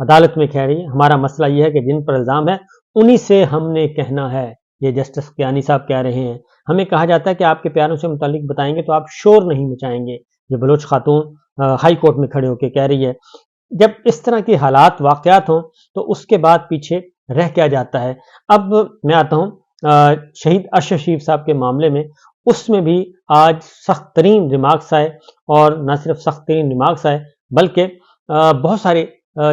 عدالت میں کہہ رہی ہے ہمارا مسئلہ یہ ہے کہ جن پر الزام ہے انہی سے ہم نے کہنا ہے. یہ جسٹس کیانی صاحب کہہ رہے ہیں. ہمیں کہا جاتا ہے کہ آپ کے پیاروں سے متعلق بتائیں گے تو آپ شور نہیں مچائیں گے. یہ بلوچ خاتون ہائی کورٹ میں کھڑے ہو کے کہہ رہی ہے. جب اس طرح کے حالات واقعات ہوں تو اس کے بعد پیچھے رہ کیا جاتا ہے. اب میں آتا ہوں شہید ارشد شریف صاحب کے معاملے میں. اس میں بھی آج سخت ترین ریمارکس آئے، اور نہ صرف سخت ترین ریمارکس آئے بلکہ بہت سارے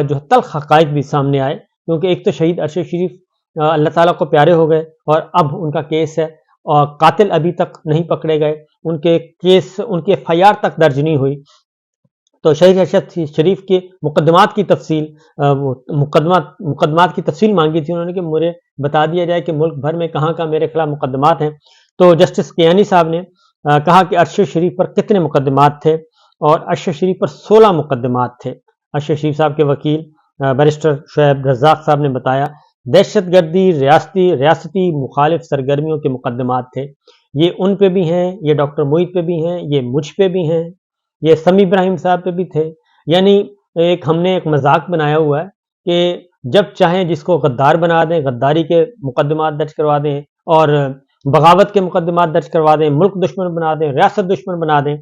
جو تلخ حقائق بھی سامنے آئے. کیونکہ ایک تو شہید ارشد شریف اللہ تعالیٰ کو پیارے ہو گئے اور اب ان کا کیس ہے اور قاتل ابھی تک نہیں پکڑے گئے، ان کے کیس ان کے FIR تک درج نہیں ہوئی. تو شہید ارشد شریف کے مقدمات کی تفصیل مقدمات کی تفصیل مانگی تھی انہوں نے کہ مجھے بتا دیا جائے کہ ملک بھر میں کہاں کہاں میرے خلاف مقدمات ہیں. تو جسٹس کیانی صاحب نے کہا کہ ارشد شریف پر کتنے مقدمات تھے، اور ارشد شریف پر 16 مقدمات تھے. ارشد شریف صاحب کے وکیل بیرسٹر شعیب رزاق صاحب نے بتایا دہشت گردی ریاستی مخالف سرگرمیوں کے مقدمات تھے. یہ ان پہ بھی ہیں، یہ ڈاکٹر موعید پہ بھی ہیں، یہ مجھ پہ بھی ہیں، یہ سمیع ابراہیم صاحب پہ بھی تھے. یعنی ہم نے ایک مذاق بنایا ہوا ہے کہ جب چاہیں جس کو غدار بنا دیں، غداری کے مقدمات درج کروا دیں، اور بغاوت کے مقدمات درج کروا دیں، ملک دشمن بنا دیں، ریاست دشمن بنا دیں.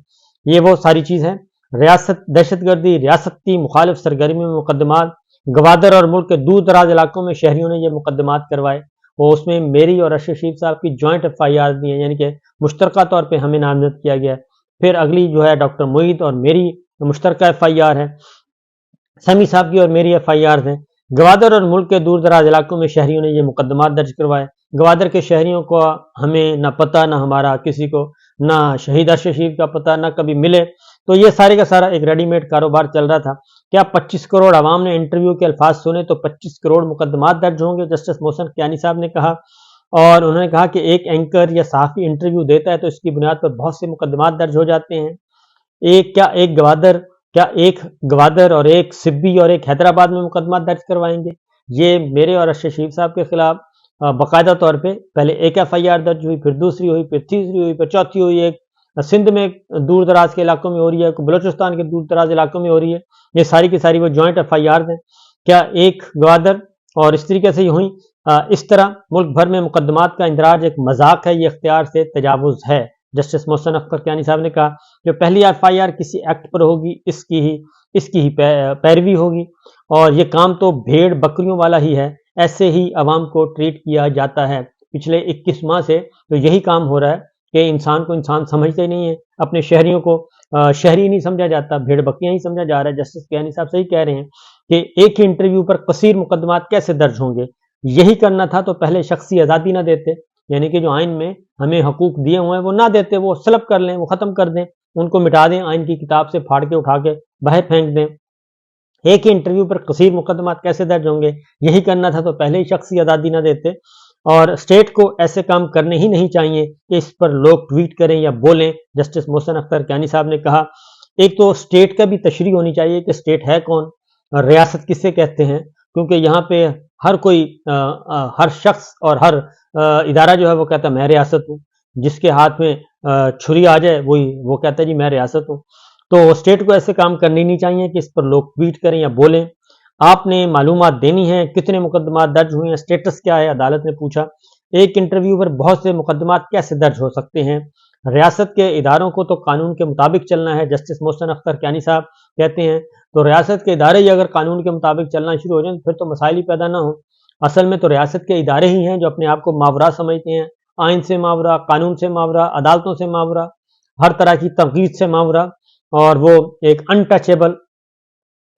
یہ وہ ساری چیز ہے. دہشت گردی ریاستی مخالف سرگرمی میں مقدمات، گوادر اور ملک کے دور دراز علاقوں میں شہریوں نے یہ مقدمات کروائے، اور اس میں میری اور ارشد شریف صاحب کی جوائنٹ FIR بھی ہیں، یعنی کہ مشترکہ طور پہ ہمیں نامزد کیا گیا ہے. پھر اگلی جو ہے ڈاکٹر موعید اور میری مشترکہ FIR ہے، سمیع صاحب کی اور میری FIR ہیں. گوادر اور ملک کے دور دراز علاقوں میں شہریوں نے یہ مقدمات درج کروائے. گوادر کے شہریوں کو ہمیں نہ پتہ، نہ ہمارا کسی کو، نہ شہید ارشد شریف کا پتہ، نہ کبھی ملے. تو یہ سارے کا سارا ایک ریڈی میڈ کاروبار چل رہا تھا. کیا 25 کروڑ عوام نے انٹرویو کے الفاظ سنے تو 25 کروڑ مقدمات درج ہوں گے؟ جسٹس محسن کیانی صاحب نے کہا. اور انہوں نے کہا کہ ایک اینکر یا صحافی انٹرویو دیتا ہے تو اس کی بنیاد پر بہت سے مقدمات درج ہو جاتے ہیں. ایک گوادر اور ایک سبی اور ایک حیدرآباد میں مقدمات درج کروائیں گے؟ یہ میرے اور ارشد شریف صاحب کے خلاف باقاعدہ طور پہ پہلے ایک FIR درج ہوئی، پھر دوسری ہوئی، پھر تیسری ہوئی، پھر چوتھی ہوئی. ایک سندھ میں دور دراز کے علاقوں میں ہو رہی ہے، بلوچستان کے دور دراز علاقوں میں ہو رہی ہے. یہ ساری کی ساری وہ جوائنٹ FIRs ہیں. کیا ایک گوادر اور اس طریقے سے یہ ہوئی؟ اس طرح ملک بھر میں مقدمات کا اندراج ایک مذاق ہے، یہ اختیار سے تجاوز ہے. جسٹس محسن اختر کیانی صاحب نے کہا جو پہلی FIR کسی ایکٹ پر ہوگی اس کی ہی پیروی ہوگی، اور یہ کام تو بھیڑ بکریوں والا ہی ہے. ایسے ہی عوام کو ٹریٹ کیا جاتا ہے. پچھلے 21 ماہ سے تو یہی کام ہو رہا ہے کہ انسان کو انسان سمجھتے نہیں ہے، اپنے شہریوں کو شہری نہیں سمجھا جاتا، بھیڑ بکریاں ہی سمجھا جا رہا ہے. جسٹس کیانی صاحب صحیح کہہ رہے ہیں کہ ایک ہی انٹرویو پر کثیر مقدمات کیسے درج ہوں گے؟ یہی کرنا تھا تو پہلے شخصی آزادی نہ دیتے، یعنی کہ جو آئین میں ہمیں حقوق دیے ہوئے ہیں وہ نہ دیتے، وہ سلب کر لیں، وہ ختم کر دیں، ان کو مٹا دیں، آئین کی کتاب سے پھاڑ کے اٹھا کے باہر پھینک دیں. ایک ہی انٹرویو پر کثیر مقدمات کیسے درج ہوں گے؟ یہی کرنا تھا تو پہلے ہی شخصی آزادی نہ دیتے. اور اسٹیٹ کو ایسے کام کرنے ہی نہیں چاہیے کہ اس پر لوگ ٹویٹ کریں یا بولیں. جسٹس محسن اختر کیانی صاحب نے کہا ایک تو اسٹیٹ کا بھی تشریح ہونی چاہیے کہ اسٹیٹ ہے کون، ریاست کسے کہتے ہیں، کیونکہ یہاں پہ ہر شخص اور ہر ادارہ جو ہے وہ کہتا ہے میں ریاست ہوں. جس کے ہاتھ میں چھری آ جائے وہ کہتا ہے جی میں ریاست ہوں. تو اسٹیٹ کو ایسے کام کرنے نہیں چاہیے کہ اس پر لوگ ٹویٹ کریں یا بولیں. آپ نے معلومات دینی ہے کتنے مقدمات درج ہوئے ہیں، اسٹیٹس کیا ہے، عدالت نے پوچھا. ایک انٹرویو پر بہت سے مقدمات کیسے درج ہو سکتے ہیں؟ ریاست کے اداروں کو تو قانون کے مطابق چلنا ہے. جسٹس محسن اختر کیانی صاحب کہتے ہیں تو ریاست کے ادارے ہی اگر قانون کے مطابق چلنا شروع ہو جائیں پھر تو مسائل ہی پیدا نہ ہوں. اصل میں تو ریاست کے ادارے ہی ہیں جو اپنے آپ کو ماورا سمجھتے ہیں، آئین سے ماورا، قانون سے ماورا، عدالتوں سے ماورا، ہر طرح کی تنقید سے ماورا، اور وہ ایک انٹچیبل.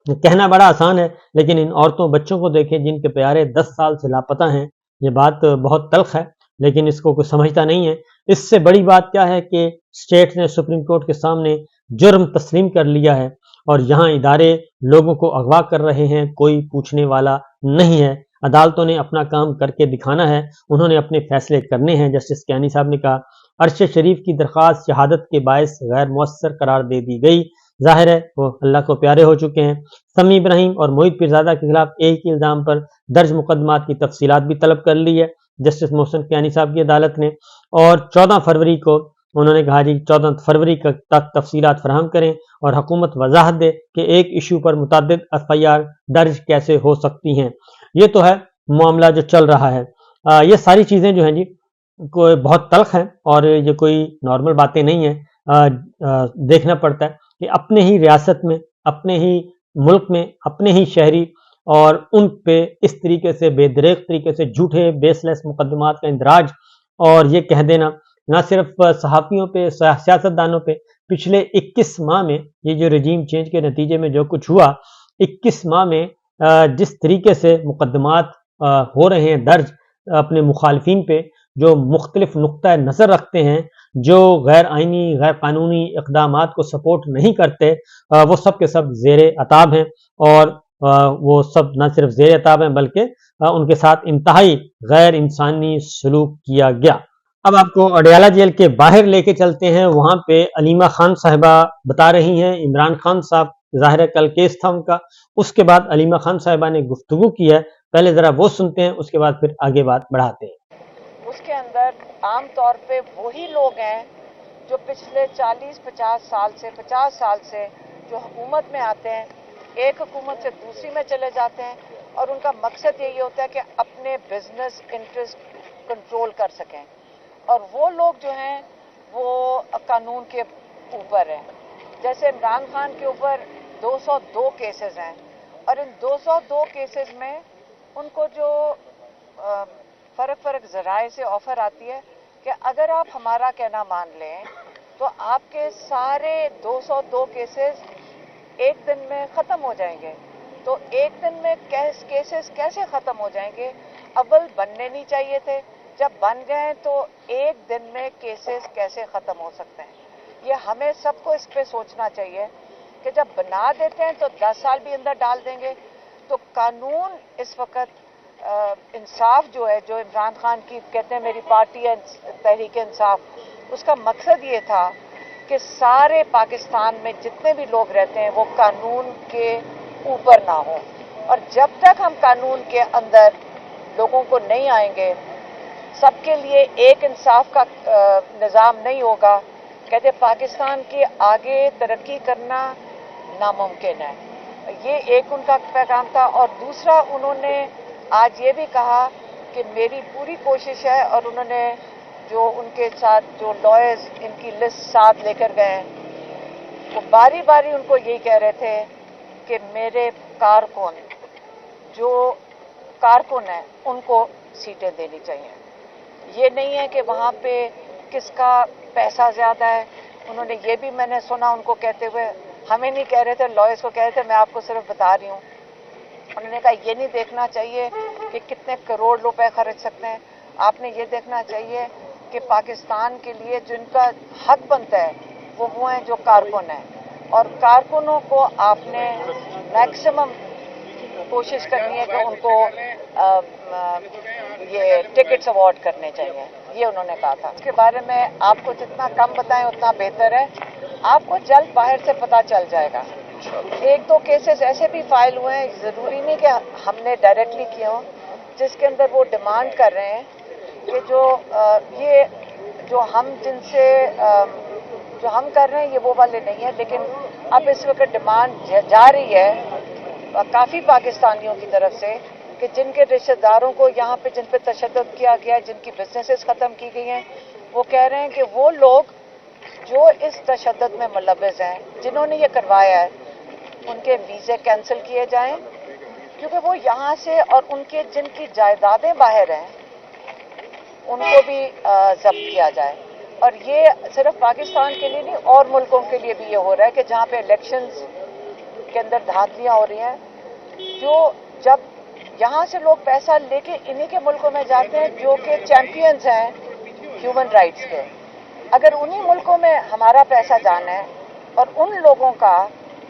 کہنا بڑا آسان ہے لیکن ان عورتوں بچوں کو دیکھیں جن کے پیارے 10 سال سے لاپتہ ہیں. یہ بات بہت تلخ ہے لیکن اس کو کوئی سمجھتا نہیں ہے. اس سے بڑی بات کیا ہے کہ اسٹیٹ نے سپریم کورٹ کے سامنے جرم تسلیم کر لیا ہے اور یہاں ادارے لوگوں کو اغوا کر رہے ہیں، کوئی پوچھنے والا نہیں ہے. عدالتوں نے اپنا کام کر کے دکھانا ہے، انہوں نے اپنے فیصلے کرنے ہیں. جسٹس کیانی صاحب نے کہا ارشد شریف کی درخواست شہادت کے باعث غیر مؤثر قرار دے دی گئی. ظاہر ہے وہ اللہ کو پیارے ہو چکے ہیں. سمیع ابراہیم اور موعید پیرزادہ کے خلاف ایک ہی الزام پر درج مقدمات کی تفصیلات بھی طلب کر لی ہے جسٹس محسن کیانی صاحب کی عدالت نے. اور 14 فروری کو انہوں نے کہا جی 14 فروری تک تفصیلات فراہم کریں اور حکومت وضاحت دے کہ ایک ایشو پر متعدد FIR درج کیسے ہو سکتی ہیں۔ یہ تو ہے معاملہ جو چل رہا ہے۔ یہ ساری چیزیں جو ہیں جی کوئی بہت تلخ ہیں اور یہ کوئی نارمل باتیں نہیں ہیں۔ دیکھنا پڑتا ہے کہ اپنے ہی ریاست میں، اپنے ہی ملک میں، اپنے ہی شہری اور ان پہ اس طریقے سے بے دریغ طریقے سے جھوٹے بیس لیس مقدمات کا اندراج اور یہ کہہ دینا نہ صرف صحافیوں پہ، سیاستدانوں پہ، پچھلے 21 ماہ میں یہ جو رجیم چینج کے نتیجے میں جو کچھ ہوا، 21 ماہ میں جس طریقے سے مقدمات ہو رہے ہیں درج اپنے مخالفین پہ جو مختلف نقطۂ نظر رکھتے ہیں، جو غیر آئینی غیر قانونی اقدامات کو سپورٹ نہیں کرتے، وہ سب کے سب زیر عتاب ہیں اور وہ سب نہ صرف زیر عتاب ہیں بلکہ ان کے ساتھ انتہائی غیر انسانی سلوک کیا گیا۔ اب آپ کو اڈیالہ جیل کے باہر لے کے چلتے ہیں، وہاں پہ علیمہ خان صاحبہ بتا رہی ہیں عمران خان صاحب، ظاہر ہے کل کیس تھا ان کا، اس کے بعد علیمہ خان صاحبہ نے گفتگو کی ہے، پہلے ذرا وہ سنتے ہیں، اس کے بعد پھر آگے بات بڑھاتے ہیں۔ اس کے اندر عام طور پہ وہی لوگ ہیں جو پچھلے 40-50 سال سے جو حکومت میں آتے ہیں، ایک حکومت سے دوسری میں چلے جاتے ہیں اور ان کا مقصد یہی ہوتا ہے کہ اپنے بزنس انٹرسٹ کنٹرول کر سکیں، اور وہ لوگ جو ہیں وہ قانون کے اوپر ہیں۔ جیسے عمران خان کے اوپر 202 کیسز ہیں اور ان 202 کیسز میں ان کو جو فرق ذرائع سے آفر آتی ہے کہ اگر آپ ہمارا کہنا مان لیں تو آپ کے سارے 202 کیسز ایک دن میں ختم ہو جائیں گے۔ تو ایک دن میں کیسز کیسے ختم ہو جائیں گے؟ اول بننے نہیں چاہیے تھے، جب بن گئے تو ایک دن میں کیسز کیسے ختم ہو سکتے ہیں؟ یہ ہمیں سب کو اس پہ سوچنا چاہیے کہ جب بنا دیتے ہیں تو 10 سال بھی اندر ڈال دیں گے۔ تو قانون اس وقت انصاف جو ہے، جو عمران خان کی کہتے ہیں میری پارٹی ہے تحریک انصاف، اس کا مقصد یہ تھا کہ سارے پاکستان میں جتنے بھی لوگ رہتے ہیں وہ قانون کے اوپر نہ ہوں، اور جب تک ہم قانون کے اندر لوگوں کو نہیں آئیں گے، سب کے لیے ایک انصاف کا نظام نہیں ہوگا، کہتے پاکستان کے آگے ترقی کرنا ناممکن ہے۔ یہ ایک ان کا پیغام تھا، اور دوسرا انہوں نے آج یہ بھی کہا کہ میری پوری کوشش ہے، اور انہوں نے جو ان کے ساتھ جو لائرز ان کی لسٹ ساتھ لے کر گئے ہیں، وہ باری باری ان کو یہی کہہ رہے تھے کہ میرے کارکن جو کارکن ہیں ان کو سیٹیں دینی چاہیے۔ یہ نہیں ہے کہ وہاں پہ کس کا پیسہ زیادہ ہے۔ انہوں نے یہ بھی میں نے سنا ان کو کہتے ہوئے، ہمیں نہیں کہہ رہے تھے، لائرز کو کہہ رہے تھے، میں آپ کو صرف بتا رہی ہوں۔ انہوں نے کہا یہ نہیں دیکھنا چاہیے کہ کتنے کروڑ روپے خرچ سکتے ہیں، آپ نے یہ دیکھنا چاہیے کہ پاکستان کے لیے جن کا حق بنتا ہے وہ ہیں جو کارکن ہیں، اور کارکنوں کو آپ نے میکسیمم کوشش کرنی ہے کہ ان کو یہ ٹکٹس اوارڈ کرنے چاہیے، یہ انہوں نے کہا تھا۔ اس کے بارے میں آپ کو جتنا کم بتائیں اتنا بہتر ہے، آپ کو جلد باہر سے پتہ چل جائے گا۔ ایک دو کیسز ایسے بھی فائل ہوئے ہیں، ضروری نہیں کہ ہم نے ڈائریکٹلی کیے ہوں، جس کے اندر وہ ڈیمانڈ کر رہے ہیں کہ یہ جو ہم جن سے جو ہم کر رہے ہیں یہ وہ والے نہیں ہیں، لیکن اب اس وقت ڈیمانڈ جا رہی ہے کافی پاکستانیوں کی طرف سے کہ جن کے رشتہ داروں کو یہاں پہ جن پہ تشدد کیا گیا ہے، جن کی بزنسز ختم کی گئی ہیں، وہ کہہ رہے ہیں کہ وہ لوگ جو اس تشدد میں ملوث ہیں، جنہوں نے یہ کروایا ہے، ان کے ویزے کینسل کیے جائیں، کیونکہ وہ یہاں سے، اور ان کے جن کی جائیدادیں باہر ہیں ان کو بھی ضبط کیا جائے۔ اور یہ صرف پاکستان کے لیے نہیں، اور ملکوں کے لیے بھی یہ ہو رہا ہے کہ جہاں پہ الیکشنز کے اندر دھاندلیاں ہو رہی ہیں، جو جب یہاں سے لوگ پیسہ لے کے انہی کے ملکوں میں جاتے ہیں جو کہ چیمپئنز ہیں ہیومن رائٹس کے، اگر انہی ملکوں میں ہمارا پیسہ جانا ہے اور ان لوگوں کا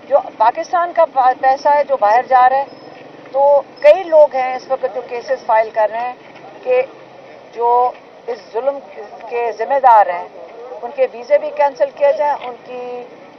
جو پاکستان کا پیسہ ہے جو باہر جا رہا ہے، تو کئی لوگ ہیں اس وقت جو کیسز فائل کر رہے ہیں کہ جو اس ظلم کے ذمہ دار ہیں ان کے ویزے بھی کینسل کیے جائیں، ان کی